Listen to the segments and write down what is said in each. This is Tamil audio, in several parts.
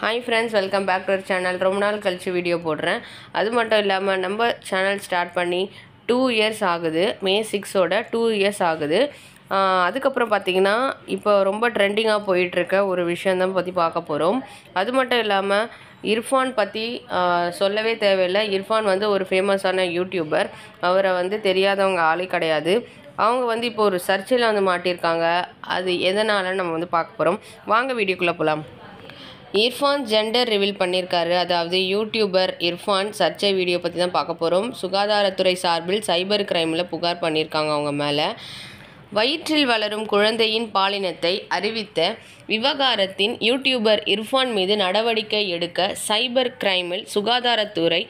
Hi friends, welcome back to our channel. ரொம்ப நாள் கழிச்சு வீடியோ போடுறேன். அது மட்டும் இல்லாமல் நம்ம சேனல் ஸ்டார்ட் பண்ணி 2 years ஆகுது. மே 6ஓட 2 years ஆகுது. அதுக்கப்புறம் பார்த்திங்கன்னா இப்போ ரொம்ப ட்ரெண்டிங்காக போயிட்டுருக்க ஒரு விஷயந்தான் பற்றி பார்க்க போகிறோம். அது மட்டும் இல்லாமல் இர்ஃபான் பற்றி சொல்லவே தேவையில்லை. இர்ஃபான் வந்து ஒரு ஃபேமஸான யூடியூபர். அவரை வந்து தெரியாதவங்க ஆளே கிடையாது. அவங்க வந்து இப்போ ஒரு சர்ச்சையில் வந்து மாட்டியிருக்காங்க. அது எதனால நம்ம வந்து பார்க்க போகிறோம். வாங்க வீடியோக்குள்ளே போகலாம். இர்ஃபான் ஜெண்டர் ரிவீல் பண்ணியிருக்காரு. அதாவது யூடியூபர் இர்ஃபான் சர்ச்சை வீடியோ பற்றி தான் பார்க்க போகிறோம். சுகாதாரத்துறை சார்பில் சைபர் கிரைமில் புகார் பண்ணியிருக்காங்க அவங்க மேலே. வயிற்றில் வளரும் குழந்தையின் பாலினத்தை அறிவித்த விவகாரத்தின் யூடியூபர் இர்ஃபான் மீது நடவடிக்கை எடுக்க சைபர் கிரைமில் சுகாதாரத்துறை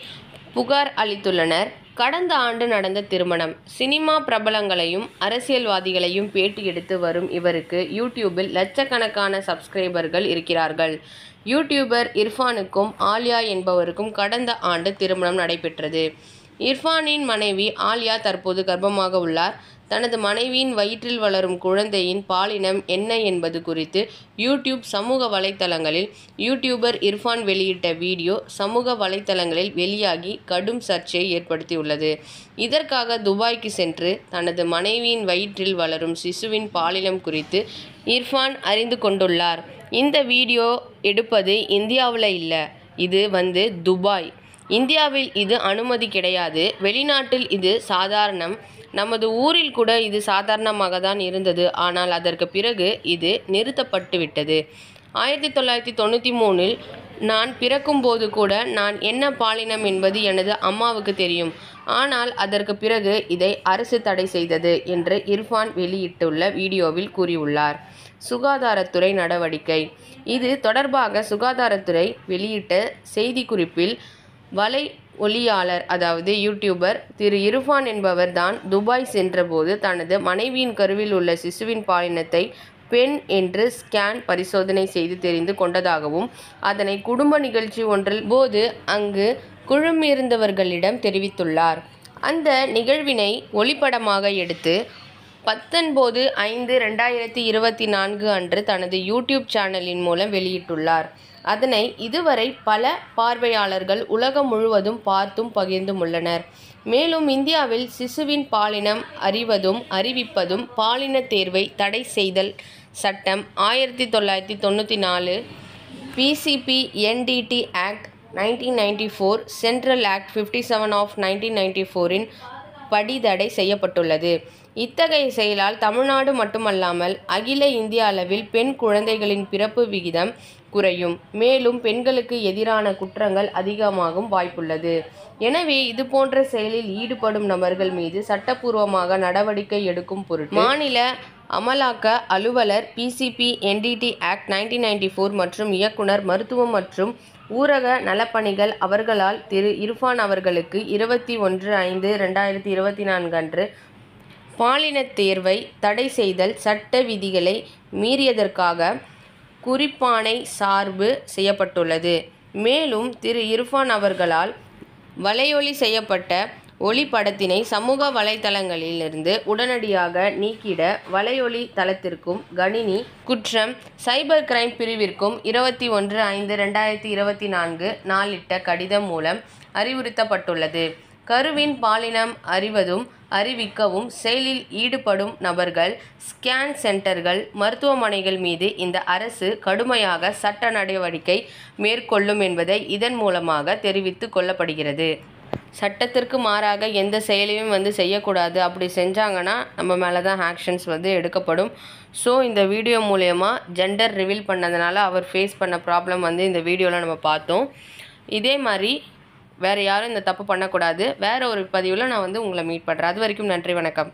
புகார் அளித்துள்ளனர். கடந்த ஆண்டு நடந்த திருமணம். சினிமா பிரபலங்களையும் அரசியல்வாதிகளையும் பேட்டி எடுத்து வரும் இவருக்கு யூடியூபில் லட்சக்கணக்கான சப்ஸ்கிரைபர்கள் இருக்கிறார்கள். யூடியூபர் இர்ஃபானுக்கும் ஆலியா என்பவருக்கும் கடந்த ஆண்டு திருமணம் நடைபெற்றது. இர்ஃபானின் மனைவி ஆலியா தற்போது கர்ப்பமாக உள்ளார். தனது மனைவியின் வயிற்றில் வளரும் குழந்தையின் பாலினம் என்ன என்பது குறித்து யூடியூப் சமூக வலைத்தளங்களில் யூடியூபர் இர்ஃபான் வெளியிட்ட வீடியோ சமூக வலைத்தளங்களில் வெளியாகி கடும் சர்ச்சையை ஏற்படுத்தியுள்ளது. இதற்காக துபாய்க்கு சென்று தனது மனைவியின் வயிற்றில் வளரும் சிசுவின் பாலினம் குறித்து இர்ஃபான் அறிந்து கொண்டுள்ளார். இந்த வீடியோ எடுப்பது இந்தியாவில் இல்லை, இது வந்து துபாய். இந்தியாவில் இது அனுமதி கிடையாது. வெளிநாட்டில் இது சாதாரணம். நமது ஊரில் கூட இது சாதாரணமாக தான் இருந்தது. ஆனால் அதற்கு பிறகு இது நிறுத்தப்பட்டுவிட்டது. 1993இல் நான் பிறக்கும்போது கூட நான் என்ன பாலினம் என்பது எனது அம்மாவுக்கு தெரியும். ஆனால் அதற்கு பிறகு இதை அரசு தடை செய்தது என்று இர்ஃபான் வெளியிட்டுள்ள வீடியோவில் கூறியுள்ளார். சுகாதாரத்துறை நடவடிக்கை. இது தொடர்பாக சுகாதாரத்துறை வெளியிட்ட செய்திக்குறிப்பில் வலை ஒளியாளர் அதாவது யூடியூபர் திரு இர்ஃபான் என்பவர் தான் துபாய் சென்றபோது தனது மனைவியின் கருவில் உள்ள சிசுவின் பாலினத்தை பெண் என்று ஸ்கேன் பரிசோதனை செய்து தெரிந்து கொண்டதாகவும் அதனை குடும்ப நிகழ்ச்சி ஒன்றில் போது அங்கு குழுமியிருந்தவர்களிடம் தெரிவித்துள்ளார். அந்த நிகழ்வினை ஒளிப்படமாக எடுத்து 19/5/2024 அன்று தனது யூடியூப் சேனலின் மூலம் வெளியிட்டுள்ளார். அதனை இதுவரை பல பார்வையாளர்கள் உலகம் முழுவதும் பார்த்தும் பகிர்ந்தும் உள்ளனர். மேலும் இந்தியாவில் சிசுவின் பாலினம் அறிவதும் அறிவிப்பதும் பாலின தேர்வை தடை செய்தல் சட்டம் 1994 PCP NDT act 1994 central act 57 of 1994இன் படி தடை செய்யப்பட்டுள்ளது. இத்தகைய செயலால் தமிழ்நாடு மட்டுமல்லாமல் அகில இந்திய அளவில் பெண் குழந்தைகளின் பிறப்பு விகிதம் குறையும். மேலும் பெண்களுக்கு எதிரான குற்றங்கள் அதிகமாகும் வாய்ப்புள்ளது. எனவே இதுபோன்ற செயலில் ஈடுபடும் நபர்கள் மீது சட்டப்பூர்வமாக நடவடிக்கை எடுக்கும் பொருட்டு மாநில அமலாக்க அலுவலர் PCP NDT ஆக்ட் 1994 மற்றும் இயக்குனர் மருத்துவம் மற்றும் ஊரக நலப்பணிகள் அவர்களால் திரு இர்ஃபான் அவர்களுக்கு 21/5/2024 அன்று பாலினத் தேர்வை தடை செய்தல் சட்ட விதிகளை மீறியதற்காக குறிப்பாணை சார்பு செய்யப்பட்டுள்ளது. மேலும் திரு இர்ஃபான் அவர்களால் வலையொலி செய்யப்பட்ட ஒளிப்படத்தினை சமூக வலைத்தளங்களிலிருந்து உடனடியாக நீக்கிட வலையொலி தளத்திற்கும் கணினி குற்றம் சைபர் கிரைம் பிரிவிற்கும் 21/5/2024 நாளிட்ட கடிதம் மூலம் அறிவுறுத்தப்பட்டுள்ளது. கருவின் பாலினம் அறிவதும் அறிவிக்கவும் செயலில் ஈடுபடும் நபர்கள் ஸ்கேன் சென்டர்கள் மருத்துவமனைகள் மீது இந்த அரசு கடுமையாக சட்ட நடவடிக்கை மேற்கொள்ளும் என்பதை இதன் மூலமாக தெரிவித்து கொள்ளப்படுகிறது. சட்டத்திற்கு மாறாக எந்த செயலையும் வந்து செய்யக்கூடாது. அப்படி செஞ்சாங்கன்னா நம்ம மேலே தான் ஆக்ஷன்ஸ் வந்து எடுக்கப்படும். ஸோ இந்த வீடியோ மூலயமா ஜெண்டர் ரிவீல் பண்ணதுனால அவர் ஃபேஸ் பண்ண ப்ராப்ளம் வந்து இந்த வீடியோவில் நம்ம பார்த்தோம். இதே மாதிரி வேறு யாரும் இந்த தப்பு பண்ணக்கூடாது. வேறு ஒரு பதிவில் நான் வந்து உங்களை மீட் பண்ணுறேன். அது வரைக்கும் நன்றி, வணக்கம்.